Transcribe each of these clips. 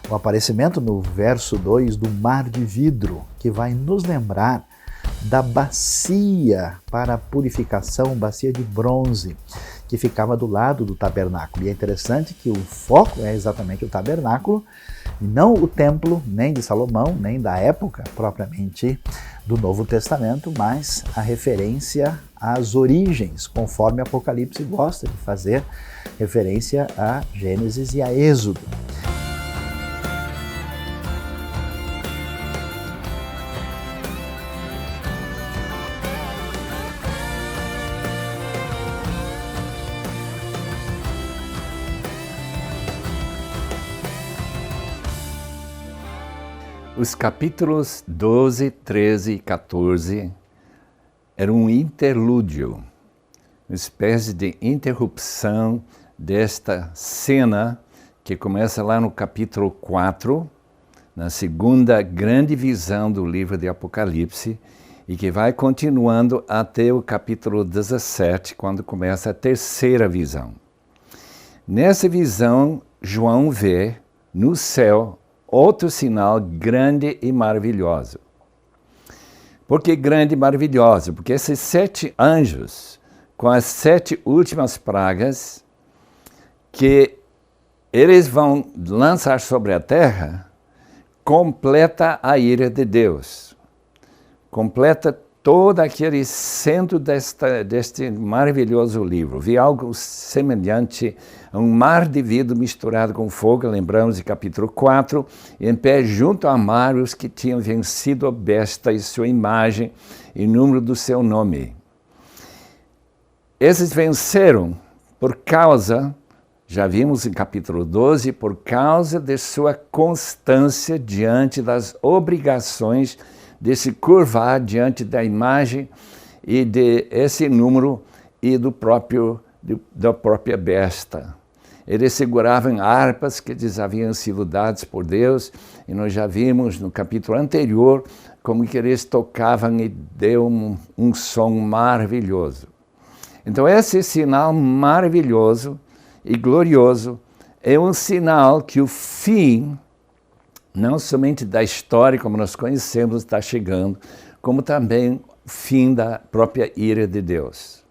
O aparecimento no verso 2 do mar de vidro, que vai nos lembrar da bacia para purificação, bacia de bronze, que ficava do lado do tabernáculo. E é interessante que o foco é exatamente o tabernáculo, e não o templo, nem de Salomão, nem da época propriamente do Novo Testamento, mas a referência às origens, conforme Apocalipse gosta de fazer referência a Gênesis e a Êxodo. Os capítulos 12, 13 e 14 eram um interlúdio, uma espécie de interrupção desta cena que começa lá no capítulo 4, na segunda grande visão do livro de Apocalipse, e que vai continuando até o capítulo 17, quando começa a terceira visão. Nessa visão, João vê no céu outro sinal grande e maravilhoso. Por que grande e maravilhoso? Porque esses 7 anjos, com as 7 últimas pragas, que eles vão lançar sobre a terra, completa a ira de Deus. Completa todo aquele centro deste maravilhoso livro. Vi algo semelhante a um mar de vidro misturado com fogo, lembramos de capítulo 4, em pé junto ao mar os que tinham vencido a besta e sua imagem e número do seu nome. Esses venceram por causa, já vimos em capítulo 12, por causa de sua constância diante das obrigações de se curvar diante da imagem e de esse número e da própria besta. Eles seguravam harpas que lhes haviam sido dadas por Deus, e nós já vimos no capítulo anterior como que eles tocavam e deu um som maravilhoso. Então esse sinal maravilhoso e glorioso é um sinal que o fim, não somente da história como nós conhecemos, está chegando, como também o fim da própria ira de Deus.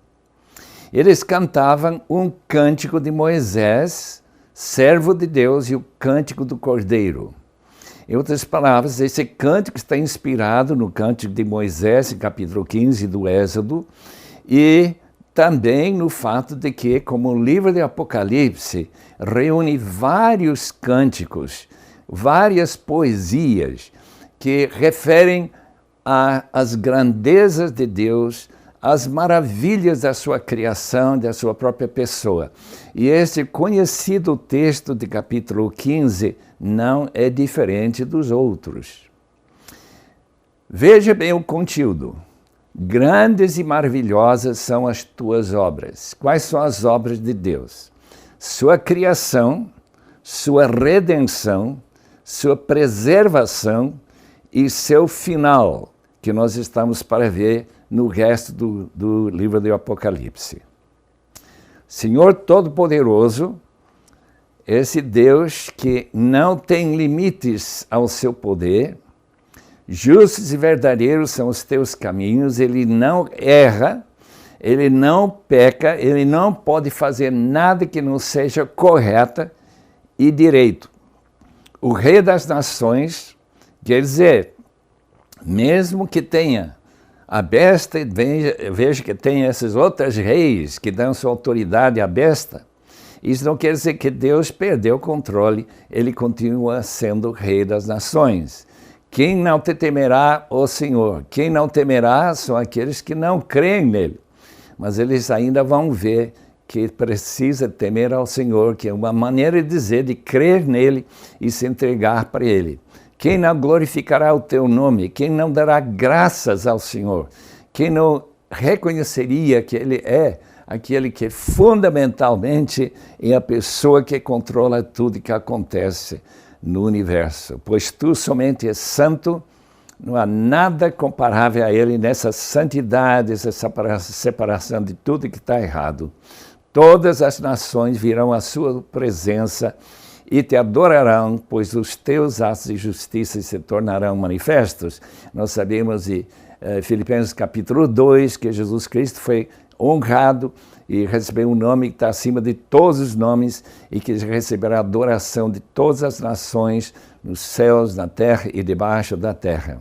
Eles cantavam um cântico de Moisés, servo de Deus, e o cântico do Cordeiro. Em outras palavras, esse cântico está inspirado no cântico de Moisés, em capítulo 15 do Êxodo, e também no fato de que, como o livro de Apocalipse reúne vários cânticos, várias poesias que referem às grandezas de Deus, às maravilhas da sua criação, da sua própria pessoa. E esse conhecido texto de capítulo 15 não é diferente dos outros. Veja bem o conteúdo. Grandes e maravilhosas são as tuas obras. Quais são as obras de Deus? Sua criação, sua redenção, sua preservação e seu final, que nós estamos para ver no resto do livro do Apocalipse. Senhor Todo-Poderoso, esse Deus que não tem limites ao seu poder, justos e verdadeiros são os teus caminhos, ele não erra, ele não peca, ele não pode fazer nada que não seja correto e direito. O Rei das Nações, quer dizer, mesmo que tenha a besta, veja que tem esses outros reis que dão sua autoridade à besta, isso não quer dizer que Deus perdeu o controle, ele continua sendo o Rei das Nações. Quem não te temerá, ó Senhor? Quem não temerá são aqueles que não creem nele, mas eles ainda vão ver que precisa temer ao Senhor, que é uma maneira de dizer, de crer nele e se entregar para ele. Quem não glorificará o teu nome? Quem não dará graças ao Senhor? Quem não reconheceria que ele é aquele que fundamentalmente é a pessoa que controla tudo que acontece no universo? Pois tu somente és santo, não há nada comparável a ele nessa santidade, essa separação de tudo que está errado. Todas as nações virão à sua presença e te adorarão, pois os teus atos de justiça se tornarão manifestos. Nós sabemos de Filipenses capítulo 2, que Jesus Cristo foi honrado e recebeu um nome que está acima de todos os nomes e que receberá a adoração de todas as nações nos céus, na terra e debaixo da terra.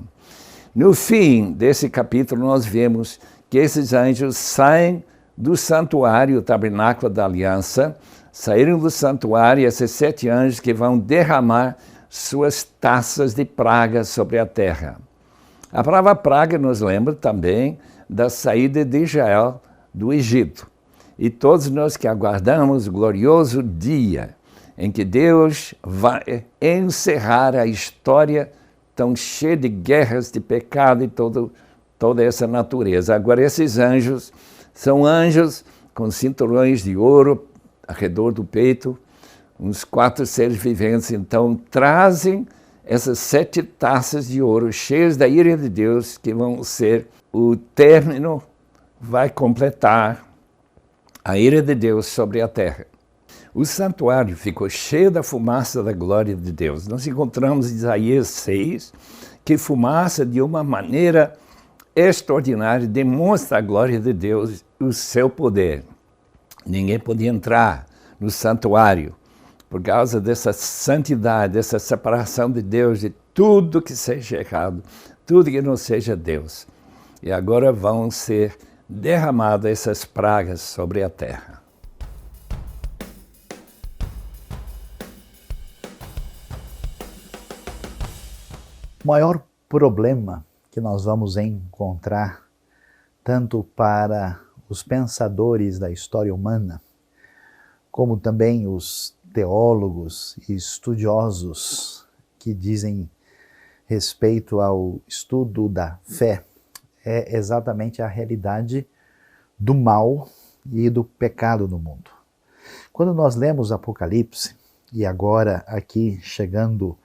No fim desse capítulo nós vemos que esses anjos saem do santuário, o tabernáculo da aliança, saíram do santuário esses 7 anjos que vão derramar suas taças de praga sobre a terra. A palavra praga nos lembra também da saída de Israel do Egito. E todos nós que aguardamos o glorioso dia em que Deus vai encerrar a história tão cheia de guerras, de pecado e toda essa natureza. Agora, esses anjos são anjos com cinturões de ouro ao redor do peito, uns 4 seres viventes, então trazem essas 7 taças de ouro cheias da ira de Deus, que vão ser o término, vai completar a ira de Deus sobre a terra. O santuário ficou cheio da fumaça da glória de Deus. Nós encontramos em Isaías 6 que fumaça de uma maneira extraordinária demonstra a glória de Deus e o seu poder. Ninguém podia entrar no santuário por causa dessa santidade, dessa separação de Deus de tudo que seja errado, tudo que não seja Deus. E agora vão ser derramadas essas pragas sobre a terra. O maior problema que nós vamos encontrar, tanto para os pensadores da história humana, como também os teólogos e estudiosos que dizem respeito ao estudo da fé, é exatamente a realidade do mal e do pecado no mundo. Quando nós lemos Apocalipse, e agora aqui chegando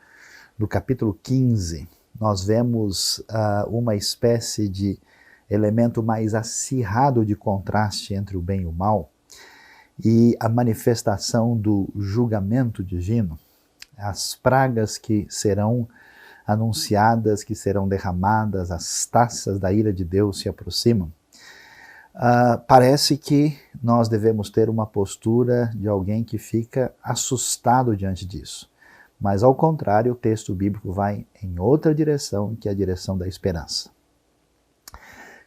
no capítulo 15, nós vemos uma espécie de elemento mais acirrado de contraste entre o bem e o mal, e a manifestação do julgamento divino, as pragas que serão anunciadas, que serão derramadas, as taças da ira de Deus se aproximam. Parece que nós devemos ter uma postura de alguém que fica assustado diante disso. Mas, ao contrário, o texto bíblico vai em outra direção, que é a direção da esperança.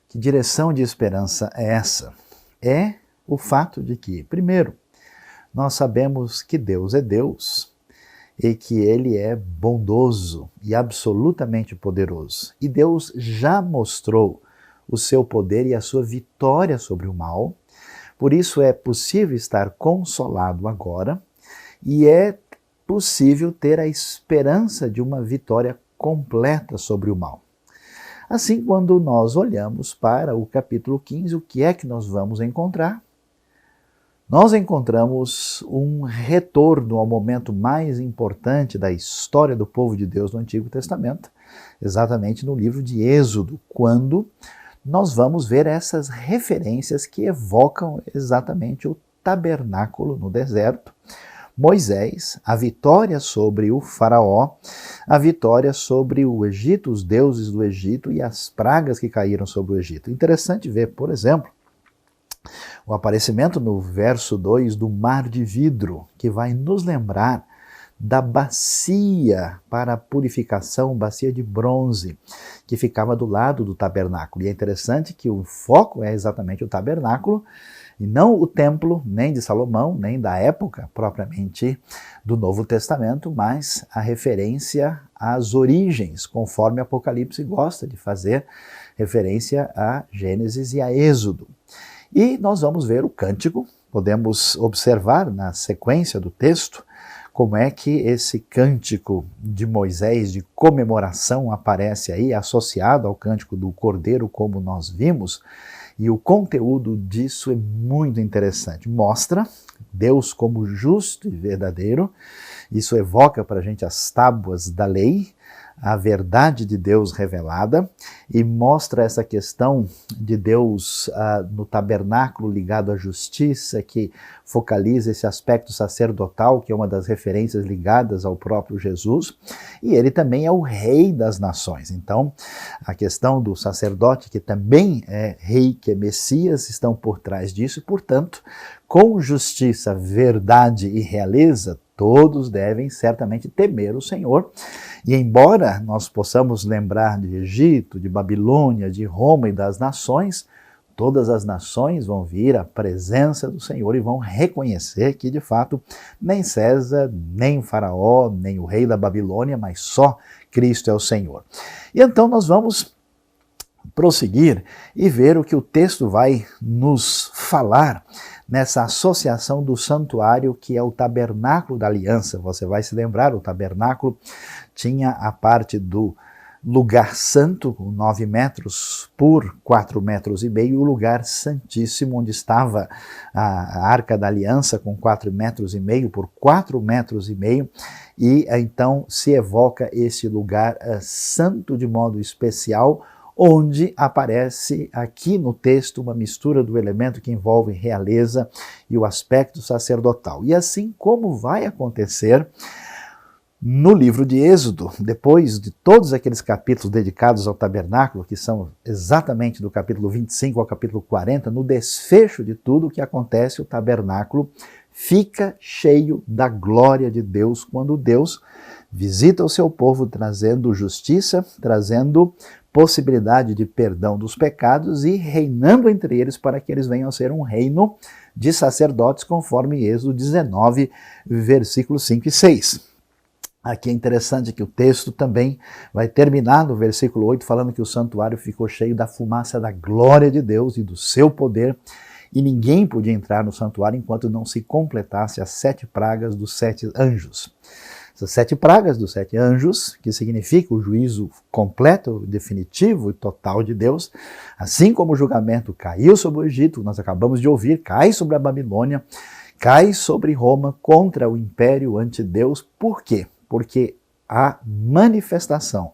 Que direção de esperança é essa? É o fato de que, primeiro, nós sabemos que Deus é Deus e que Ele é bondoso e absolutamente poderoso. E Deus já mostrou o seu poder e a sua vitória sobre o mal. Por isso é possível estar consolado agora e é possível ter a esperança de uma vitória completa sobre o mal. Assim, quando nós olhamos para o capítulo 15, o que é que nós vamos encontrar? Nós encontramos um retorno ao momento mais importante da história do povo de Deus no Antigo Testamento, exatamente no livro de Êxodo, quando nós vamos ver essas referências que evocam exatamente o tabernáculo no deserto, Moisés, a vitória sobre o faraó, a vitória sobre o Egito, os deuses do Egito e as pragas que caíram sobre o Egito. Interessante ver, por exemplo, o aparecimento no verso 2 do mar de vidro, que vai nos lembrar da bacia para purificação, bacia de bronze, que ficava do lado do tabernáculo. E é interessante que o foco é exatamente o tabernáculo, e não o templo, nem de Salomão, nem da época propriamente do Novo Testamento, mas a referência às origens, conforme Apocalipse gosta de fazer referência a Gênesis e a Êxodo. E nós vamos ver o cântico, podemos observar na sequência do texto como é que esse cântico de Moisés de comemoração aparece aí, associado ao cântico do Cordeiro, como nós vimos, e o conteúdo disso é muito interessante. Mostra Deus como justo e verdadeiro, Isso evoca para a gente as tábuas da lei, a verdade de Deus revelada, e mostra essa questão de Deus no tabernáculo ligado à justiça, que focaliza esse aspecto sacerdotal, que é uma das referências ligadas ao próprio Jesus, e ele também é o rei das nações. Então, a questão do sacerdote, que também é rei, que é Messias, estão por trás disso, e, portanto, com justiça, verdade e realeza, todos devem certamente temer o Senhor. E embora nós possamos lembrar de Egito, de Babilônia, de Roma e das nações, todas as nações vão vir à presença do Senhor e vão reconhecer que, de fato, nem César, nem Faraó, nem o rei da Babilônia, mas só Cristo é o Senhor. E então nós vamos prosseguir e ver o que o texto vai nos falar nessa associação do santuário, que é o tabernáculo da aliança. Você vai se lembrar, o tabernáculo tinha a parte do lugar santo, com 9 metros por 4,5 metros, e o lugar santíssimo, onde estava a arca da aliança, com 4,5 metros por 4,5 metros, e então se evoca esse lugar santo de modo especial, onde aparece aqui no texto uma mistura do elemento que envolve realeza e o aspecto sacerdotal. E assim como vai acontecer no livro de Êxodo, depois de todos aqueles capítulos dedicados ao tabernáculo, que são exatamente do capítulo 25 ao capítulo 40, no desfecho de tudo o que acontece, o tabernáculo fica cheio da glória de Deus, quando Deus visita o seu povo trazendo justiça, trazendo possibilidade de perdão dos pecados e reinando entre eles para que eles venham a ser um reino de sacerdotes, conforme Êxodo 19, versículos 5 e 6. Aqui é interessante que o texto também vai terminar no versículo 8, falando que o santuário ficou cheio da fumaça da glória de Deus e do seu poder, e ninguém podia entrar no santuário enquanto não se completasse as 7 pragas dos 7 anjos. Essas 7 pragas dos 7 anjos, que significa o juízo completo, definitivo e total de Deus, assim como o julgamento caiu sobre o Egito, nós acabamos de ouvir, cai sobre a Babilônia, cai sobre Roma contra o império anti-Deus. Por quê? Porque a manifestação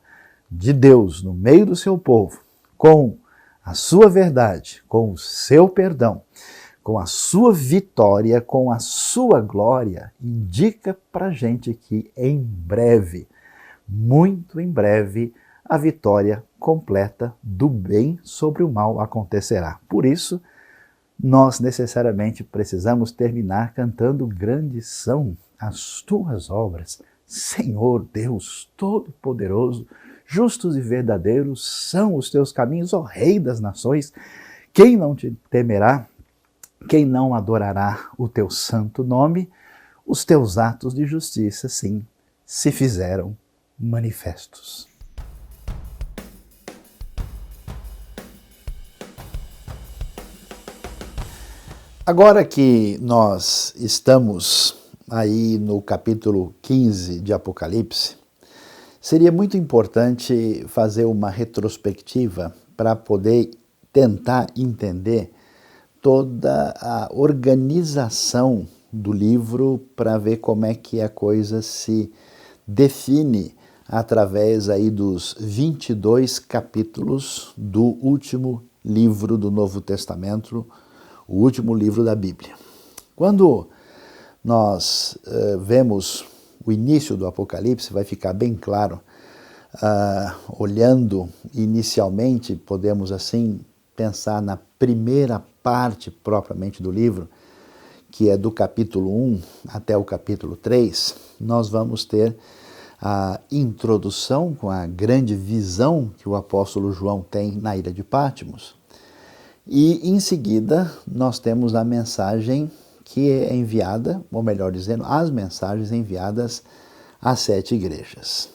de Deus no meio do seu povo, com a sua verdade, com o seu perdão, com a sua vitória, com a sua glória, indica para a gente que em breve, muito em breve, a vitória completa do bem sobre o mal acontecerá. Por isso, nós necessariamente precisamos terminar cantando: grandes são as tuas obras, Senhor Deus Todo-Poderoso, justos e verdadeiros são os teus caminhos, ó Rei das nações. Quem não te temerá? Quem não adorará o teu santo nome? Os teus atos de justiça, sim, se fizeram manifestos. Agora que nós estamos aí no capítulo 15 de Apocalipse, seria muito importante fazer uma retrospectiva para poder tentar entender toda a organização do livro, para ver como é que a coisa se define através aí dos 22 capítulos do último livro do Novo Testamento, o último livro da Bíblia. Quando nós vemos o início do Apocalipse, vai ficar bem claro, olhando inicialmente, podemos assim pensar na primeira parte propriamente do livro, que é do capítulo 1 até o capítulo 3, nós vamos ter a introdução com a grande visão que o apóstolo João tem na ilha de Patmos. E em seguida nós temos a mensagem que é enviada, ou melhor dizendo, as mensagens enviadas às 7 igrejas.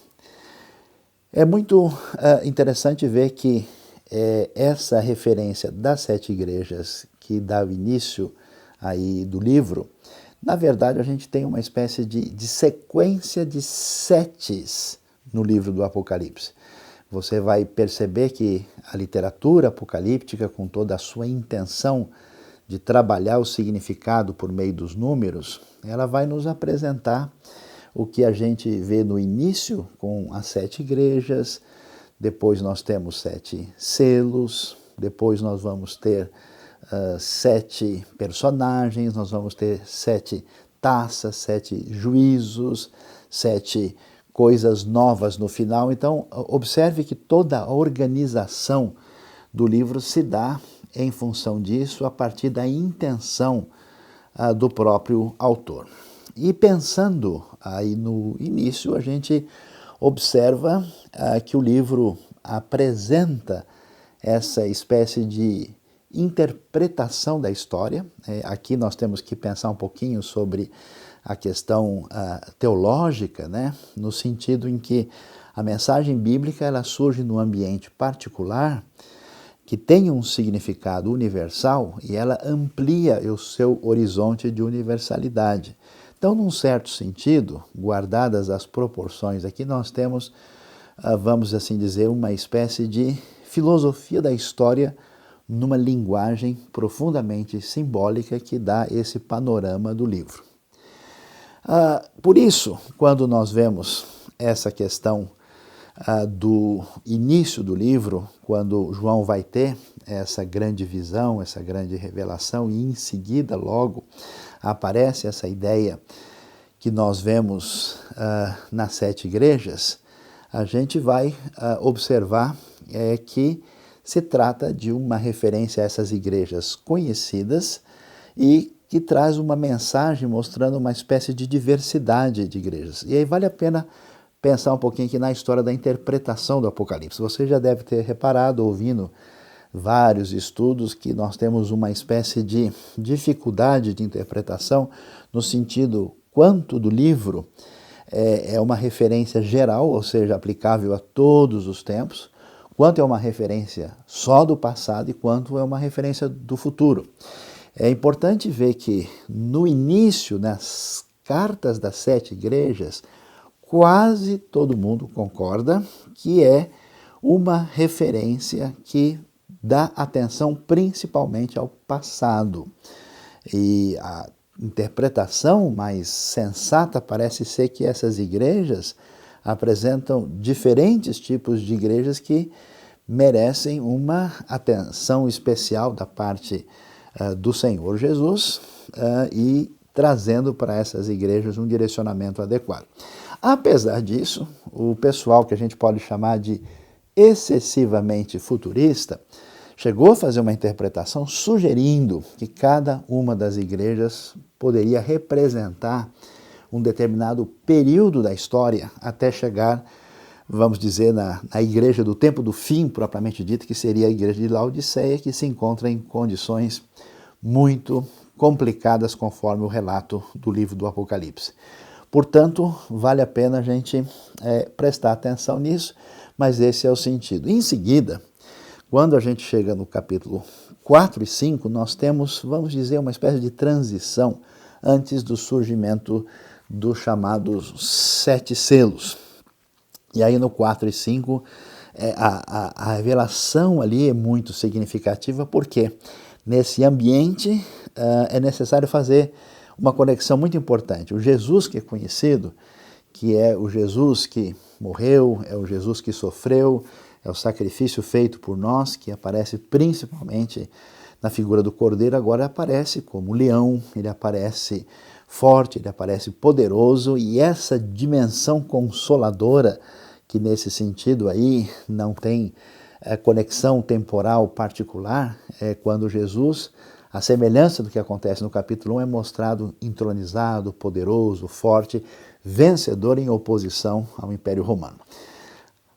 É muito interessante ver que essa referência das 7 igrejas que dá o início aí do livro, na verdade a gente tem uma espécie de sequência de setes no livro do Apocalipse. Você vai perceber que a literatura apocalíptica, com toda a sua intenção de trabalhar o significado por meio dos números, ela vai nos apresentar o que a gente vê no início com as 7 igrejas, depois nós temos 7 selos, depois nós vamos ter 7 personagens, nós vamos ter 7 taças, 7 juízos, 7 coisas novas no final. Então, observe que toda a organização do livro se dá em função disso, a partir da intenção do próprio autor. E pensando aí no início, a gente observa que o livro apresenta essa espécie de interpretação da história. Aqui nós temos que pensar um pouquinho sobre a questão teológica, né? No sentido em que a mensagem bíblica ela surge num ambiente particular que tem um significado universal e ela amplia o seu horizonte de universalidade. Então, num certo sentido, guardadas as proporções, aqui nós temos, vamos assim dizer, uma espécie de filosofia da história numa linguagem profundamente simbólica que dá esse panorama do livro. Por isso, quando nós vemos essa questão do início do livro, quando João vai ter essa grande visão, essa grande revelação, e em seguida logo aparece essa ideia que nós vemos nas 7 igrejas, a gente vai observar que se trata de uma referência a essas igrejas conhecidas e que traz uma mensagem mostrando uma espécie de diversidade de igrejas. E aí vale a pena pensar um pouquinho aqui na história da interpretação do Apocalipse. Você já deve ter reparado, ouvindo vários estudos, que nós temos uma espécie de dificuldade de interpretação no sentido quanto do livro é uma referência geral, ou seja, aplicável a todos os tempos, quanto é uma referência só do passado e quanto é uma referência do futuro. É importante ver que no início, nas cartas das 7 igrejas, quase todo mundo concorda que é uma referência que dá atenção principalmente ao passado. E a interpretação mais sensata parece ser que essas igrejas apresentam diferentes tipos de igrejas que merecem uma atenção especial da parte do Senhor Jesus e trazendo para essas igrejas um direcionamento adequado. Apesar disso, o pessoal que a gente pode chamar de excessivamente futurista chegou a fazer uma interpretação sugerindo que cada uma das igrejas poderia representar um determinado período da história até chegar, vamos dizer, na igreja do tempo do fim, propriamente dito, que seria a igreja de Laodiceia, que se encontra em condições muito complicadas conforme o relato do livro do Apocalipse. Portanto, vale a pena a gente prestar atenção nisso, mas esse é o sentido. Em seguida, quando a gente chega no capítulo 4 e 5, nós temos, vamos dizer, uma espécie de transição antes do surgimento dos chamados 7 selos. E aí no 4 e 5, a revelação ali é muito significativa, porque nesse ambiente é necessário fazer uma conexão muito importante. O Jesus que é conhecido, que é o Jesus que morreu, é o Jesus que sofreu, é o sacrifício feito por nós, que aparece principalmente na figura do Cordeiro, agora aparece como leão, ele aparece forte, ele aparece poderoso, e essa dimensão consoladora, que nesse sentido aí não tem conexão temporal particular, é quando Jesus, a semelhança do que acontece no capítulo 1, é mostrado entronizado, poderoso, forte, vencedor em oposição ao Império Romano.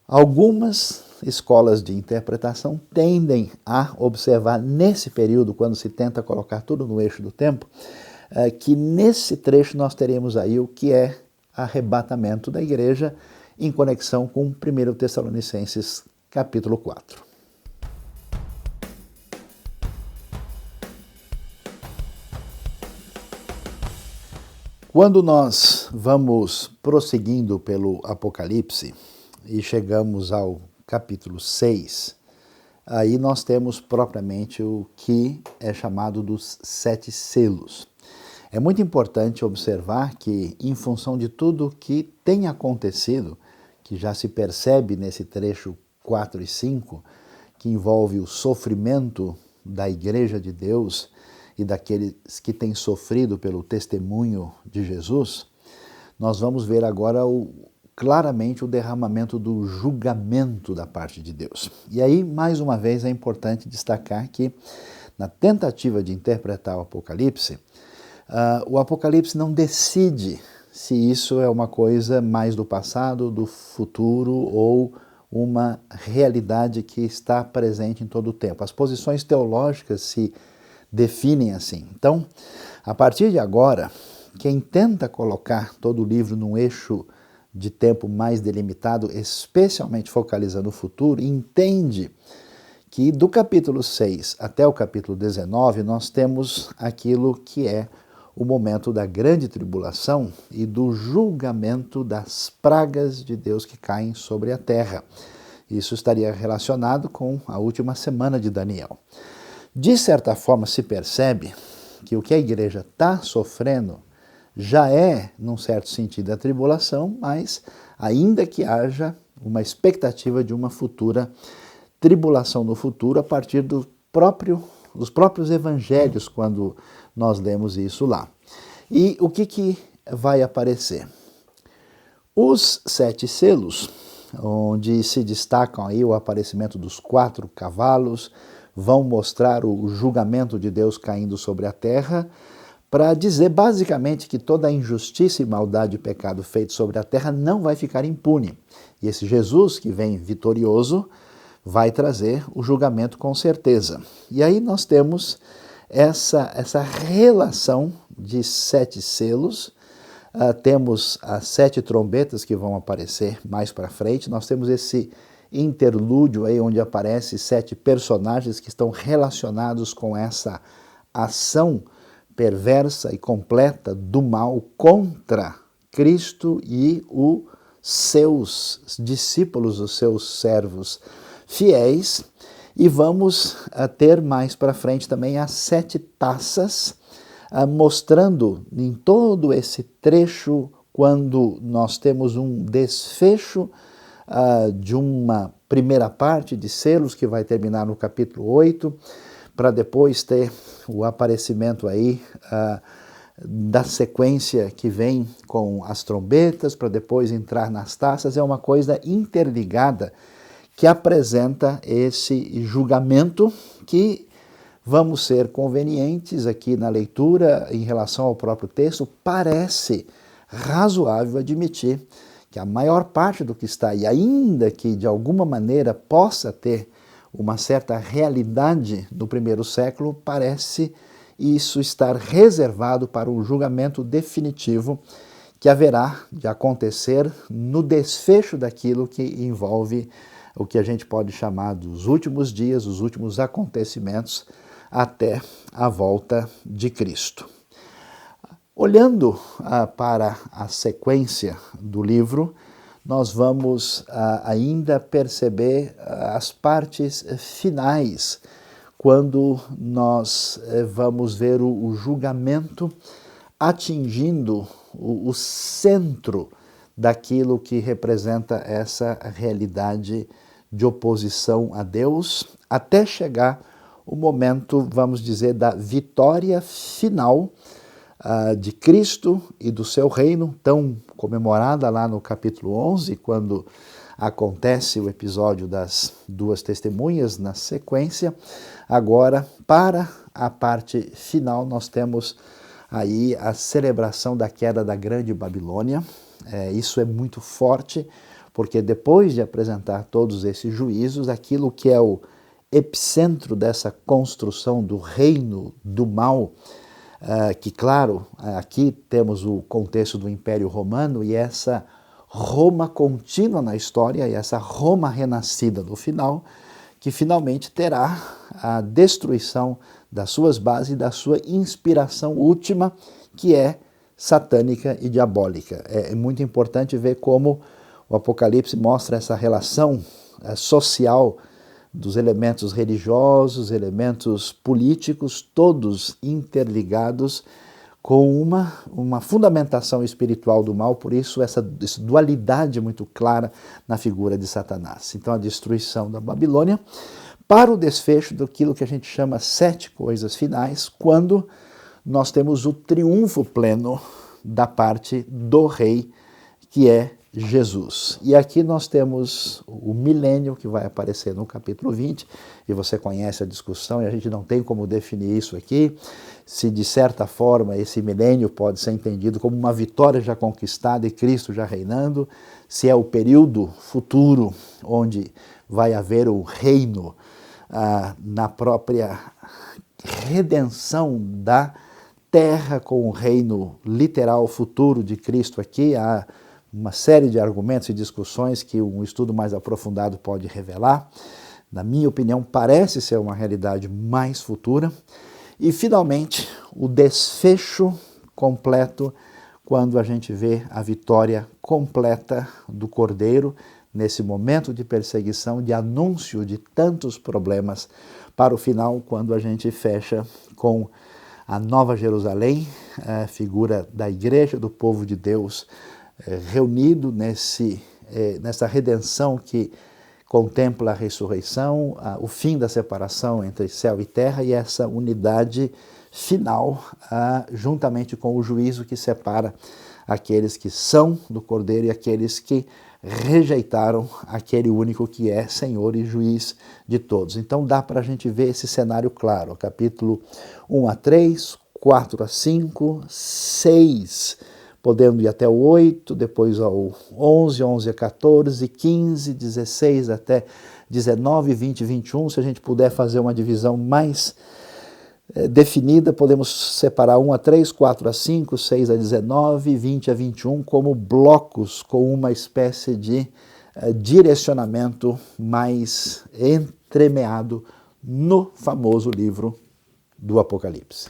Algumas escolas de interpretação tendem a observar nesse período, quando se tenta colocar tudo no eixo do tempo, que nesse trecho nós teremos aí o que é arrebatamento da igreja em conexão com 1 Tessalonicenses capítulo 4. Quando nós vamos prosseguindo pelo Apocalipse e chegamos ao capítulo 6, aí nós temos propriamente o que é chamado dos 7 selos. É muito importante observar que, em função de tudo que tem acontecido, que já se percebe nesse trecho 4 e 5, que envolve o sofrimento da Igreja de Deus e daqueles que têm sofrido pelo testemunho de Jesus, nós vamos ver agora claramente o derramamento do julgamento da parte de Deus. E aí, mais uma vez, é importante destacar que, na tentativa de interpretar o Apocalipse não decide se isso é uma coisa mais do passado, do futuro ou uma realidade que está presente em todo o tempo. As posições teológicas se definem assim. Então, a partir de agora, quem tenta colocar todo o livro num eixo de tempo mais delimitado, especialmente focalizando o futuro, entende que do capítulo 6 até o capítulo 19 nós temos aquilo que é o momento da grande tribulação e do julgamento das pragas de Deus que caem sobre a terra. Isso estaria relacionado com a última semana de Daniel. De certa forma, se percebe que o que a igreja está sofrendo já é, num certo sentido, a tribulação, mas ainda que haja uma expectativa de uma futura tribulação no futuro a partir dos próprios evangelhos, quando nós lemos isso lá. E o que vai aparecer? Os 7 selos, onde se destacam aí o aparecimento dos 4 cavalos, vão mostrar o julgamento de Deus caindo sobre a terra, para dizer basicamente que toda a injustiça e maldade e pecado feito sobre a terra não vai ficar impune. E esse Jesus que vem vitorioso vai trazer o julgamento com certeza. E aí nós temos essa relação de 7 selos, temos as 7 trombetas que vão aparecer mais para frente, nós temos esse interlúdio aí onde aparecem 7 personagens que estão relacionados com essa ação perversa e completa do mal contra Cristo e os seus discípulos, os seus servos fiéis. E vamos ter mais para frente também as 7 taças, mostrando em todo esse trecho, quando nós temos um desfecho de uma primeira parte de selos que vai terminar no capítulo 8, para depois ter o aparecimento aí da sequência que vem com as trombetas, para depois entrar nas taças. É uma coisa interligada que apresenta esse julgamento que, vamos ser convenientes aqui na leitura em relação ao próprio texto, parece razoável admitir que a maior parte do que está aí, ainda que de alguma maneira possa ter uma certa realidade no primeiro século, parece isso estar reservado para o julgamento definitivo que haverá de acontecer no desfecho daquilo que envolve o que a gente pode chamar dos últimos dias, os últimos acontecimentos até a volta de Cristo. Olhando para a sequência do livro, nós vamos ainda perceber as partes finais, quando nós vamos ver o julgamento atingindo o centro daquilo que representa essa realidade de oposição a Deus, até chegar o momento, vamos dizer, da vitória final de Cristo e do seu reino, tão comemorada lá no capítulo 11, quando acontece o episódio das 2 testemunhas na sequência. Agora, para a parte final, nós temos aí a celebração da queda da Grande Babilônia. Isso é muito forte, porque depois de apresentar todos esses juízos, aquilo que é o epicentro dessa construção do reino do mal, que, claro, aqui temos o contexto do Império Romano e essa Roma contínua na história, e essa Roma renascida no final, que finalmente terá a destruição das suas bases e da sua inspiração última, que é satânica e diabólica. É muito importante ver como o Apocalipse mostra essa relação social dos elementos religiosos, elementos políticos, todos interligados com uma fundamentação espiritual do mal, por isso essa dualidade muito clara na figura de Satanás. Então a destruição da Babilônia para o desfecho daquilo que a gente chama 7 coisas finais, quando nós temos o triunfo pleno da parte do rei, que é Jesus. E aqui nós temos o milênio, que vai aparecer no capítulo 20, e você conhece a discussão, e a gente não tem como definir isso aqui, se de certa forma esse milênio pode ser entendido como uma vitória já conquistada e Cristo já reinando, se é o período futuro onde vai haver o reino na própria redenção da terra com o reino literal futuro de Cristo aqui. Há uma série de argumentos e discussões que um estudo mais aprofundado pode revelar. Na minha opinião, parece ser uma realidade mais futura. E, finalmente, o desfecho completo, quando a gente vê a vitória completa do Cordeiro, nesse momento de perseguição, de anúncio de tantos problemas, para o final, quando a gente fecha com a Nova Jerusalém, a figura da igreja, do povo de Deus, reunido nessa redenção que contempla a ressurreição, o fim da separação entre céu e terra e essa unidade final, juntamente com o juízo que separa aqueles que são do Cordeiro e aqueles que rejeitaram aquele único que é Senhor e Juiz de todos. Então dá para a gente ver esse cenário claro, capítulo 1 a 3, 4 a 5, 6, podendo ir até o 8, depois ao 11, 11 a 14, 15, 16 até 19, 20 e 21. Se a gente puder fazer uma divisão mais definida, podemos separar 1 a 3, 4 a 5, 6 a 19, 20 a 21 como blocos com uma espécie de direcionamento mais entremeado no famoso livro do Apocalipse.